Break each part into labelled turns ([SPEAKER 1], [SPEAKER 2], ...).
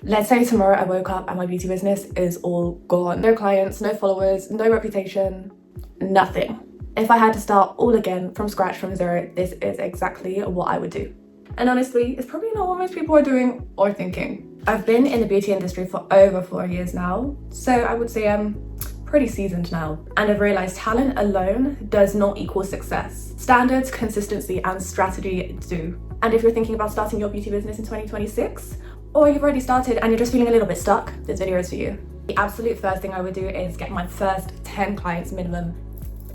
[SPEAKER 1] Let's say tomorrow I woke up and my beauty business is all gone. No clients, no followers, no reputation, nothing. If I had to start all again from scratch, from zero, this is exactly what I would do. And honestly, it's probably not what most people are doing or thinking. I've been in the beauty industry for over 4 years now, so I would say I'm pretty seasoned now. And I've realized talent alone does not equal success. Standards, consistency, and strategy do. And if you're thinking about starting your beauty business in 2026, or you've already started and you're just feeling a little bit stuck, this video is for you. The absolute first thing I would do is get my first 10 clients minimum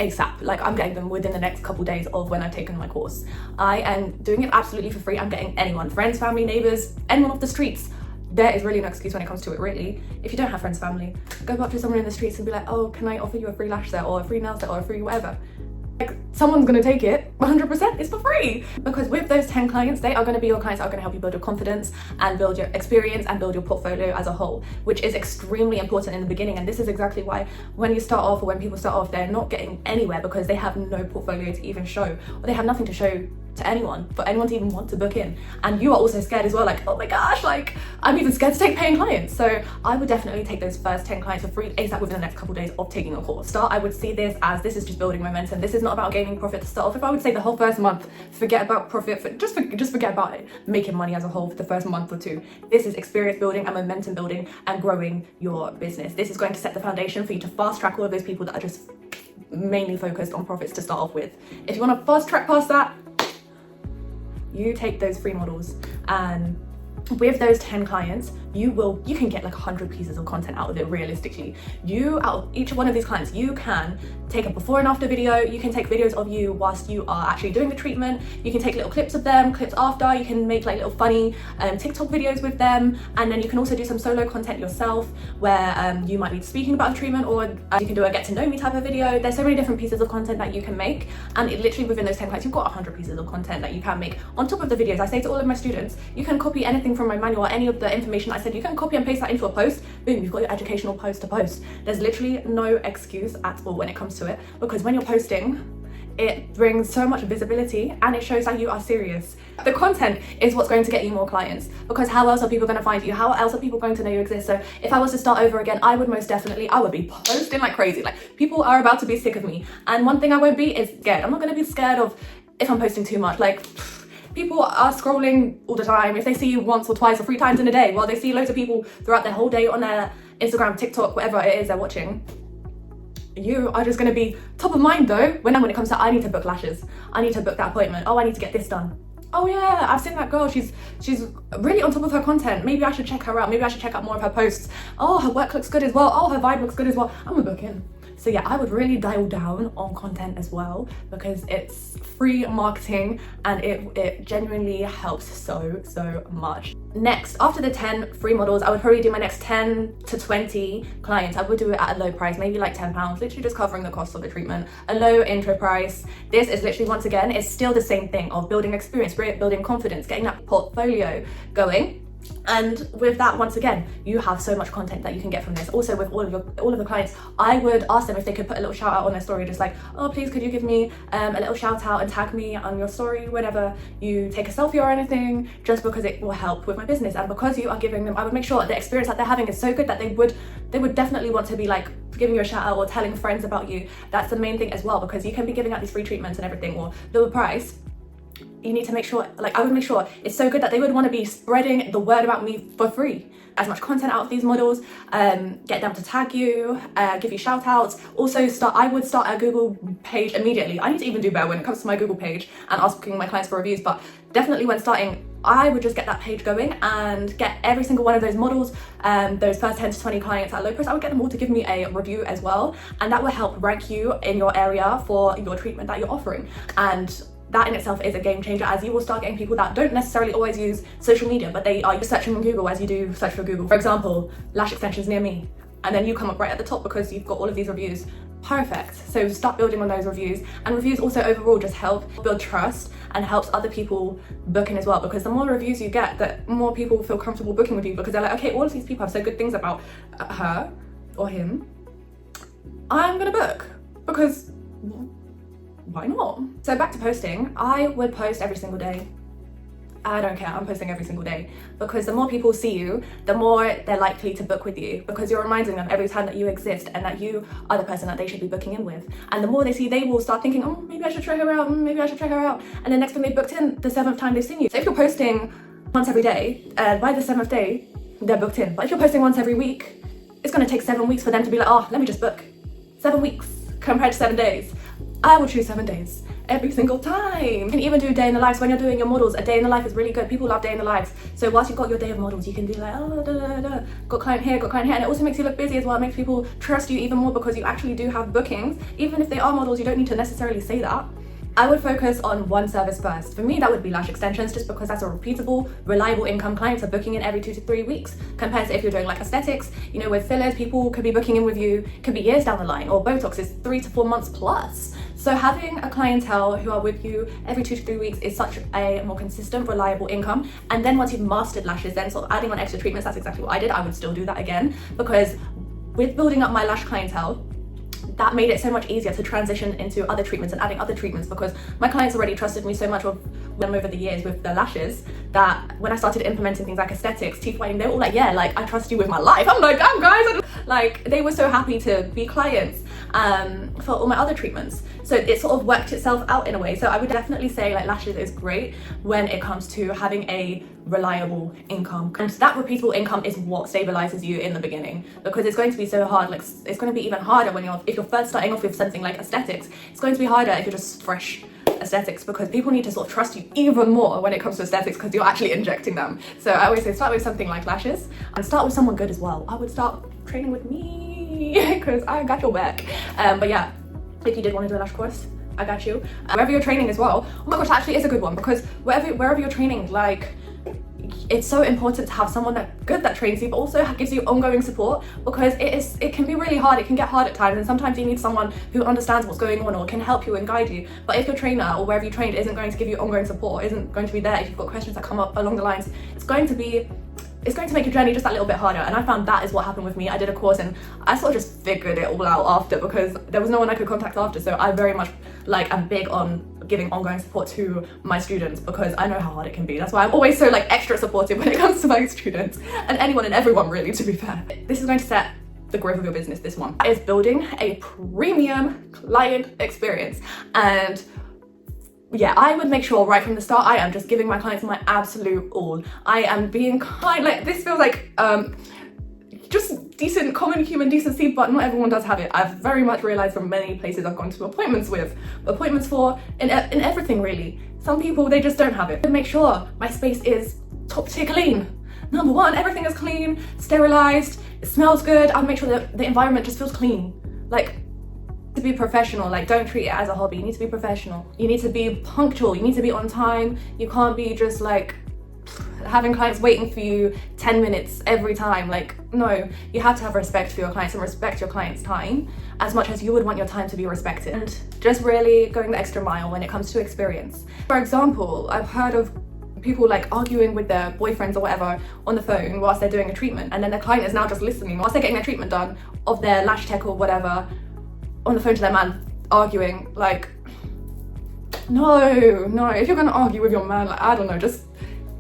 [SPEAKER 1] ASAP. Like, I'm getting them within the next couple days of when I've taken my course. I am doing it absolutely for free. I'm getting anyone, friends, family, neighbors, anyone off the streets. There is really no excuse when it comes to it, really. If you don't have friends, family, go up to someone in the streets and be like, oh, can I offer you a free lash set or a free nail set or a free whatever? Like, someone's gonna take it 100%, it's for free. Because with those 10 clients, they are gonna be your clients that are gonna help you build your confidence and build your experience and build your portfolio as a whole, which is extremely important in the beginning. And this is exactly why when you start off, or when people start off, they're not getting anywhere because they have no portfolio to even show, or they have nothing to show to anyone, for anyone to even want to book in. And you are also scared as well, like, oh my gosh, like, I'm even scared to take paying clients. So I would definitely take those first 10 clients for free ASAP within the next couple of days of taking a course. I would see this as, this is just building momentum. This is not about gaining profit to start off. If I would say the whole first month, forget about profit, just forget about it, making money as a whole for the first month or two. This is experience building and momentum building and growing your business. This is going to set the foundation for you to fast track all of those people that are just mainly focused on profits to start off with. If you want to fast track past that, you take those free models, and with those 10 clients, you can get like 100 pieces of content out of it realistically. Out of each one of these clients, you can take a before and after video, you can take videos of you whilst you are actually doing the treatment, you can take little clips of them, clips after, you can make like little funny TikTok videos with them, and then you can also do some solo content yourself where you might be speaking about the treatment, or you can do a get to know me type of video. There's so many different pieces of content that you can make, and it literally within those 10 clients, you've got 100 pieces of content that you can make. On top of the videos, I say to all of my students, you can copy anything from my manual, any of the information I said, you can copy and paste that into a post. Boom, you've got your educational post to post. There's literally no excuse at all when it comes to it, because when you're posting, it brings so much visibility and it shows that you are serious. The content is what's going to get you more clients, because how else are people going to find you? How else are people going to know you exist? So if I was to start over again, I would be posting like crazy. Like, people are about to be sick of me. And one thing I won't be is scared. I'm not going to be scared of if I'm posting too much. Like, people are scrolling all the time. If they see you once or twice or 3 times in a day, well, they see loads of people throughout their whole day on their Instagram, TikTok, whatever it is they're watching. You are just going to be top of mind though when it comes to, I need to book lashes, I need to book that appointment, oh, I need to get this done. Oh yeah, I've seen that girl, she's really on top of her content, maybe I should check her out, maybe I should check out more of her posts. Oh, her work looks good as well, oh, her vibe looks good as well, I'm gonna book in. So yeah, I would really dial down on content as well, because it's free marketing and it genuinely helps so much. Next, after the 10 free models, I would probably do my next 10 to 20 clients. I would do it at a low price, maybe like £10, literally just covering the cost of the treatment. A low intro price. This is literally, once again, it's still the same thing of building experience, building confidence, getting that portfolio going. And with that, once again, you have so much content that you can get from this. Also, with all of the clients, I would ask them if they could put a little shout out on their story, just like, oh, please could you give me a little shout out and tag me on your story whenever you take a selfie or anything, just because it will help with my business. And because you are giving them, I would make sure the experience that they're having is so good that they would definitely want to be like giving you a shout out or telling friends about you. That's the main thing as well, because you can be giving out these free treatments and everything, or lower price. You need to make sure, like, I would make sure it's so good that they would want to be spreading the word about me for free. As much content out of these models, get them to tag you, give you shout outs. Also I would start a Google page immediately. I need to even do better when it comes to my Google page and asking my clients for reviews, but definitely when starting, I would just get that page going and get every single one of those models, those first 10 to 20 clients at low price, I would get them all to give me a review as well. And that will help rank you in your area for your treatment that you're offering. And that in itself is a game changer, as you will start getting people that don't necessarily always use social media, but they are searching on Google as you do search for Google. For example, lash extensions near me. And then you come up right at the top because you've got all of these reviews. Perfect. So start building on those reviews. And reviews also overall just help build trust and helps other people book in as well, because the more reviews you get, the more people feel comfortable booking with you, because they're like, okay, all of these people have said good things about her or him. I'm gonna book, because why not? So back to posting, I would post every single day. I don't care, I'm posting every single day, because the more people see you, the more they're likely to book with you, because you're reminding them every time that you exist and that you are the person that they should be booking in with. And the more they see, they will start thinking, oh, maybe I should try her out, maybe I should try her out. And then next time they booked in, the 7th time they've seen you. So if you're posting once every day, by the 7th day, they're booked in. But if you're posting once every week, it's gonna take 7 weeks for them to be like, oh, let me just book. 7 weeks compared to 7 days. I will choose 7 days every single time. You can even do day in the life. So when you're doing your models, a day in the life is really good. People love day in the lives. So whilst you've got your day of models, you can be like, oh, got client here, got client here. And it also makes you look busy as well. It makes people trust you even more because you actually do have bookings. Even if they are models, you don't need to necessarily say that. I would focus on one service first. For me, that would be lash extensions, just because that's a repeatable, reliable income. Clients are booking in every 2 to 3 weeks, compared to if you're doing like aesthetics, you know, with fillers, people could be booking in with you, could be years down the line, or Botox is 3 to 4 months plus. So having a clientele who are with you every 2 to 3 weeks is such a more consistent, reliable income. And then once you've mastered lashes, then sort of adding on extra treatments, that's exactly what I did. I would still do that again, because with building up my lash clientele, that made it so much easier to transition into other treatments and adding other treatments, because my clients already trusted me so much with them over the years with the lashes, that when I started implementing things like aesthetics, teeth whitening, they were all like, yeah, like I trust you with my life. I'm like, damn guys, like they were so happy to be clients for all my other treatments. So it sort of worked itself out in a way. So I would definitely say like lashes is great when it comes to having a reliable income, and that repeatable income is what stabilizes you in the beginning, because it's going to be so hard. Like it's going to be even harder when if you're first starting off with something like aesthetics. It's going to be harder if you're just fresh aesthetics, because people need to sort of trust you even more when it comes to aesthetics, because you're actually injecting them. So I always say start with something like lashes, and start with someone good as well. I would start training with me because I got your back. But yeah, if you did want to do a lash course, I got you. Wherever you're training as well, oh my gosh, that actually is a good one, because wherever you're training, like it's so important to have someone that trains you, but also gives you ongoing support, because it can be really hard. It can get hard at times, and sometimes you need someone who understands what's going on or can help you and guide you. But if your trainer or wherever you trained isn't going to give you ongoing support, isn't going to be there if you've got questions that come up along the lines, it's going to make your journey just that little bit harder. And I found that is what happened with me. I did a course and I sort of just figured it all out after, because there was no one I could contact after. So I very much am big on giving ongoing support to my students, because I know how hard it can be. That's why I'm always so extra supportive when it comes to my students, and anyone and everyone really, to be fair. This is going to set the growth of your business. This one is building a premium client experience. And yeah, I would make sure right from the start I am just giving my clients my absolute all. I am being kind. Like this feels like just decent common human decency, but not everyone does have it. I've very much realized from many places I've gone to appointments for in everything really. Some people, they just don't have it. Make sure my space is top tier clean. Number one, everything is clean, sterilized, it smells good. I'll make sure that the environment just feels clean. Like, to be professional, like don't treat it as a hobby. You need to be professional. You need to be punctual. You need to be on time. You can't be just like having clients waiting for you 10 minutes every time. Like, no, you have to have respect for your clients and respect your clients' time as much as you would want your time to be respected. And just really going the extra mile when it comes to experience. For example, I've heard of people like arguing with their boyfriends or whatever on the phone whilst they're doing a treatment, and then the client is now just listening whilst they're getting their treatment done of their lash tech or whatever on the phone to their man, arguing. Like, no, if you're gonna argue with your man, like, I don't know, just,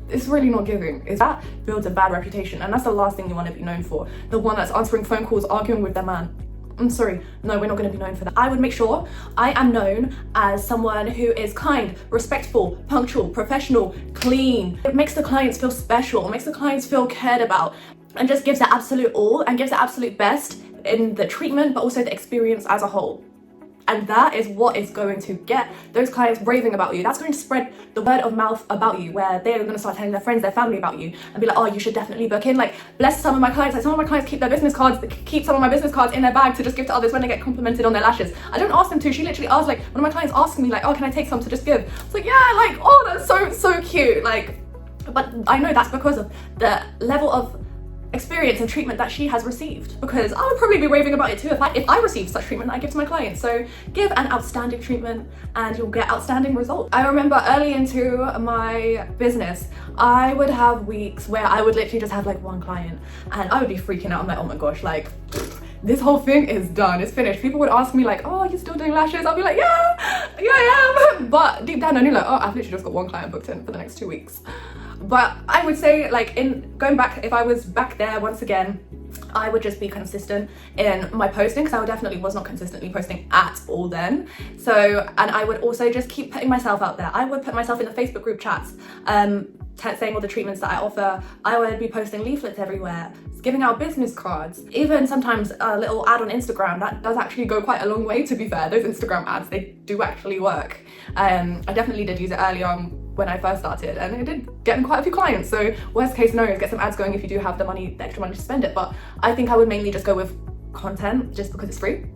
[SPEAKER 1] it's really not giving. That builds a bad reputation, and that's the last thing you want to be known for. The one that's answering phone calls, arguing with their man. I'm sorry, no, we're not going to be known for that. I would make sure I am known as someone who is kind, respectful, punctual, professional, clean. It makes the clients feel special, it makes the clients feel cared about, and just gives their absolute all and gives their absolute best in the treatment, but also the experience as a whole. And that is what is going to get those clients raving about you. That's going to spread the word of mouth about you, where they're going to start telling their friends, their family about you, and be like, oh, you should definitely book in. Like, bless some of my clients. Like, some of my clients keep their business cards, keep some of my business cards in their bag to just give to others when they get complimented on their lashes. I don't ask them to. She literally asked, like, one of my clients asking me, like, oh, can I take some to just give? I was like, yeah, like, oh, that's so cute. Like, but I know that's because of the level of experience and treatment that she has received, because I would probably be raving about it too if I received such treatment that I give to my clients. So give an outstanding treatment and you'll get outstanding results. I remember early into my business, I would have weeks where I would literally just have like one client and I would be freaking out. I'm like, oh my gosh, like this whole thing is done, it's finished. People would ask me like, oh, you're still doing lashes? I'll be like, yeah, I am. But deep down I knew like, oh, I've literally just got one client booked in for the next 2 weeks. But I would say, like, in going back, if I was back there once again, I would just be consistent in my posting, because I definitely was not consistently posting at all then. So, and I would also just keep putting myself out there. I would put myself in the Facebook group chats, saying all the treatments that I offer. I would be posting leaflets everywhere, giving out business cards, even sometimes a little ad on Instagram. That does actually go quite a long way, to be fair. Those Instagram ads, they do actually work. I definitely did use it early on when I first started, and it did get me quite a few clients. So worst case scenario is get some ads going if you do have the money, the extra money to spend it. But I think I would mainly just go with content, just because it's free,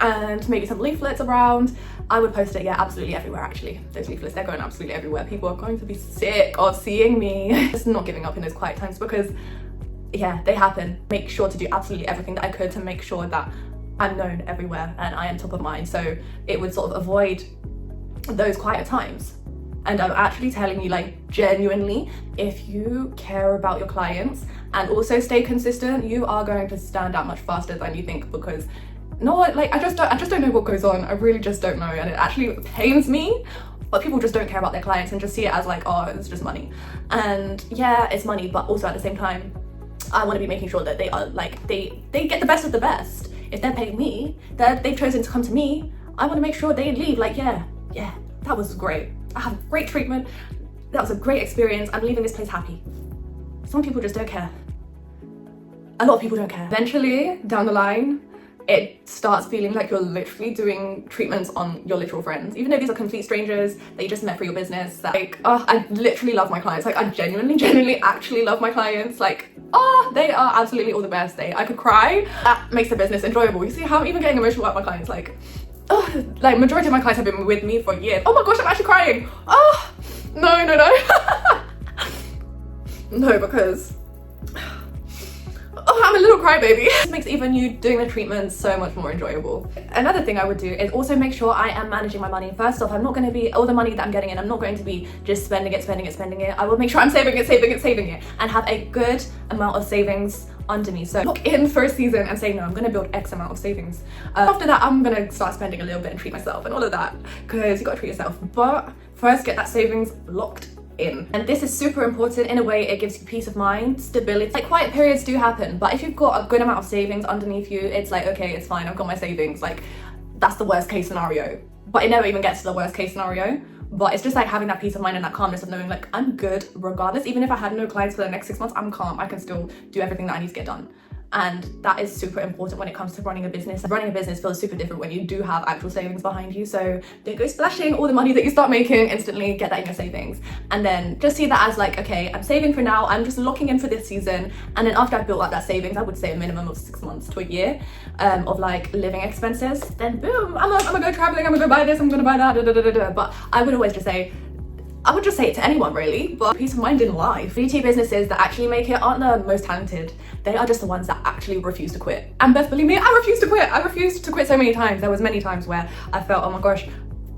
[SPEAKER 1] and maybe some leaflets around. I would post it, yeah, absolutely everywhere. Actually, those leaflets, they're going absolutely everywhere. People are going to be sick of seeing me. Just not giving up in those quiet times, because yeah, they happen. Make sure to do absolutely everything that I could to make sure that I'm known everywhere and I am top of mind, so it would sort of avoid those quiet times. And I'm actually telling you, like, genuinely, if you care about your clients and also stay consistent, you are going to stand out much faster than you think. Because I just don't know what goes on. I really just don't know, and it actually pains me. But people just don't care about their clients and just see it as like, oh, it's just money. And yeah, it's money, but also at the same time, I want to be making sure that they are like, they get the best of the best. If they're paying me, that they've chosen to come to me, I want to make sure they leave like, yeah, that was great. I had great treatment. That was a great experience. I'm leaving this place happy. Some people just don't care. A lot of people don't care. Eventually, down the line, it starts feeling like you're literally doing treatments on your literal friends. Even though these are complete strangers that you just met for your business. Like, oh, I literally love my clients. Like, I genuinely actually love my clients. Like, oh, they are absolutely all the best. I could cry. That makes the business enjoyable. You see how I'm even getting emotional about my clients. Like, oh, like, majority of my clients have been with me for years. Oh my gosh, I'm actually crying. Oh, no. No, because I'm a little crybaby. This makes even you doing the treatments so much more enjoyable. Another thing I would do is also make sure I am managing my money. First off, I'm not going to be, all the money that I'm getting in, I'm not going to be just spending it. I will make sure I'm saving it, and have a good amount of savings under me. So look in for a season and say, no, I'm going to build X amount of savings. After that, I'm going to start spending a little bit and treat myself and all of that, because you got to treat yourself. But first, get that savings locked in. And this is super important. In a way, it gives you peace of mind, stability. Like, quiet periods do happen, but if you've got a good amount of savings underneath you, it's like, okay, it's fine, I've got my savings. Like, that's the worst case scenario, but it never even gets to the worst case scenario. But it's just like having that peace of mind and that calmness of knowing, like, I'm good regardless. Even if I had no clients for the next 6 months, I'm calm. I can still do everything that I need to get done. And that is super important when it comes to running a business. Running a business feels super different when you do have actual savings behind you. So don't go splashing all the money that you start making instantly. Get that in your savings, and then just see that as like, okay, I'm saving for now. I'm just locking in for this season, and then after I've built up that savings, I would say a minimum of 6 months to a year of like living expenses. Then boom, I'm gonna go traveling. I'm gonna go buy this. I'm gonna buy that. But I would always just say, I would just say it to anyone really, but peace of mind in life. Beauty businesses that actually make it aren't the most talented. They are just the ones that actually refuse to quit. And Beth, believe me, I refused to quit. I refused to quit so many times. There was many times where I felt, oh my gosh,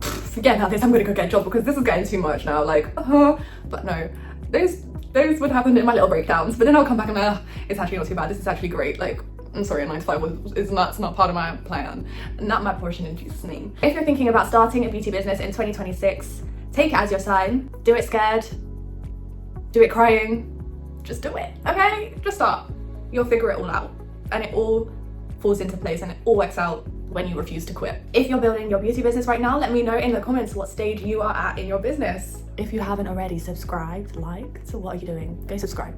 [SPEAKER 1] forget about this, I'm gonna go get a job because this is getting too much now. Like, but no, those would happen in my little breakdowns. But then I'll come back and it's actually not too bad. This is actually great. Like, I'm sorry, a 9 to 5 is not part of my plan. Not my portion, in Jesus' name. If you're thinking about starting a beauty business in 2026, take it as your sign. Do it scared, do it crying, just do it, okay? Just start. You'll figure it all out, and it all falls into place, and it all works out when you refuse to quit. If you're building your beauty business right now, let me know in the comments what stage you are at in your business. If you haven't already subscribed, liked, so what are you doing? Go subscribe.